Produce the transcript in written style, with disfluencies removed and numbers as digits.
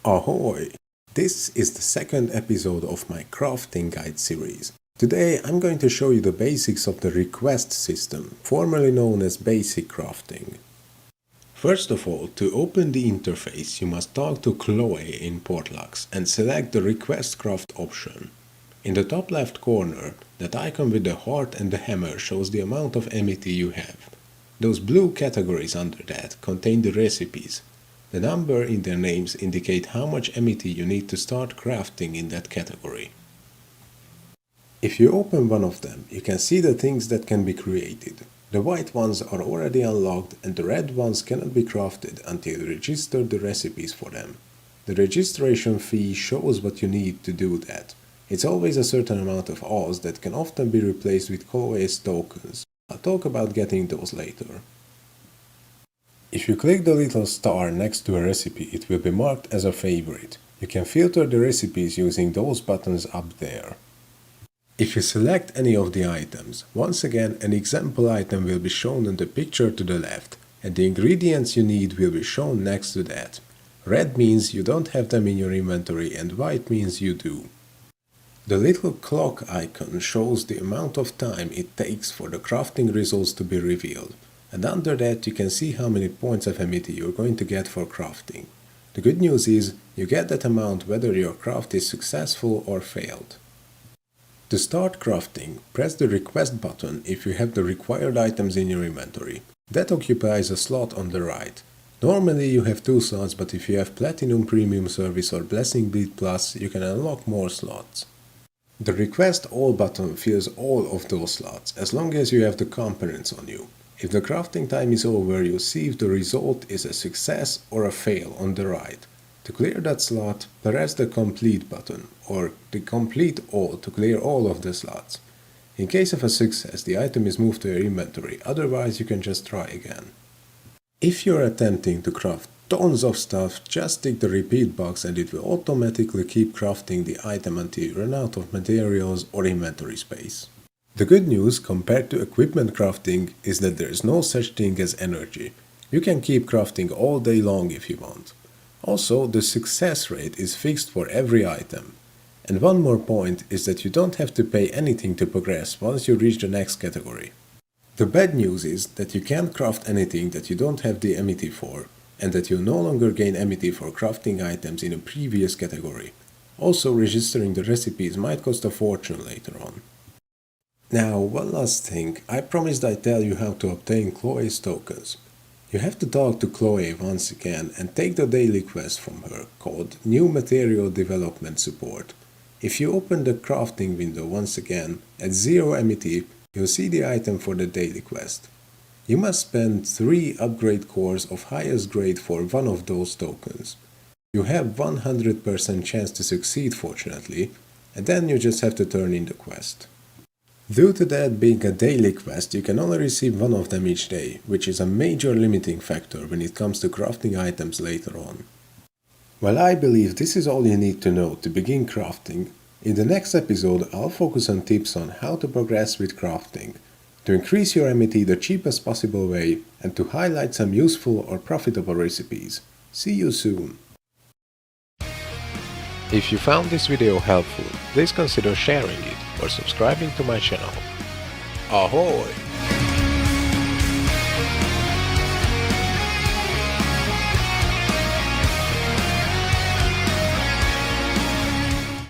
Ahoy! This is the second episode of my crafting guide series. Today I'm going to show you the basics of the request system, formerly known as basic crafting. First of all, to open the interface you must talk to Croix in Portlux and select the request craft option. In the top left corner, that icon with the heart and the hammer shows the amount of MET you have. Those blue categories under that contain the recipes. The number in their names indicate how much MET you need to start crafting in that category. If you open one of them, you can see the things that can be created. The white ones are already unlocked and the red ones cannot be crafted until you register the recipes for them. The registration fee shows what you need to do that. It's always a certain amount of Oz that can often be replaced with Croix tokens. I'll talk about getting those later. If you click the little star next to a recipe, it will be marked as a favorite. You can filter the recipes using those buttons up there. If you select any of the items, once again an example item will be shown in the picture to the left, and the ingredients you need will be shown next to that. Red means you don't have them in your inventory and white means you do. The little clock icon shows the amount of time it takes for the crafting results to be revealed, and under that you can see how many points of MET you're going to get for crafting. The good news is, you get that amount whether your craft is successful or failed. To start crafting, press the request button if you have the required items in your inventory. That occupies a slot on the right. Normally you have 2 slots, but if you have Platinum Premium Service or Blessing Bleed Plus, you can unlock more slots. The Request All button fills all of those slots, as long as you have the components on you. If the crafting time is over, you'll see if the result is a success or a fail on the right. To clear that slot, press the Complete button, or the Complete All to clear all of the slots. In case of a success, the item is moved to your inventory, otherwise you can just try again. If you're attempting to craft tons of stuff, just tick the repeat box and it will automatically keep crafting the item until you run out of materials or inventory space. The good news compared to equipment crafting is that there is no such thing as energy. You can keep crafting all day long if you want. Also, the success rate is fixed for every item. And one more point is that you don't have to pay anything to progress once you reach the next category. The bad news is that you can't craft anything that you don't have the MET for, and that you'll no longer gain MET for crafting items in a previous category. Also, registering the recipes might cost a fortune later on. Now, one last thing, I promised I'd tell you how to obtain Croix tokens. You have to talk to Croix once again and take the daily quest from her, called New Material Development Support. If you open the crafting window once again, at 0 MET, you'll see the item for the daily quest. You must spend 3 upgrade cores of highest grade for one of those tokens. You have 100% chance to succeed fortunately, and then you just have to turn in the quest. Due to that being a daily quest, you can only receive one of them each day, which is a major limiting factor when it comes to crafting items later on. Well, I believe this is all you need to know to begin crafting. In the next episode, I'll focus on tips on how to progress with crafting, to increase your MET the cheapest possible way, and to highlight some useful or profitable recipes. See you soon! If you found this video helpful, please consider sharing it or subscribing to my channel. Ahoy!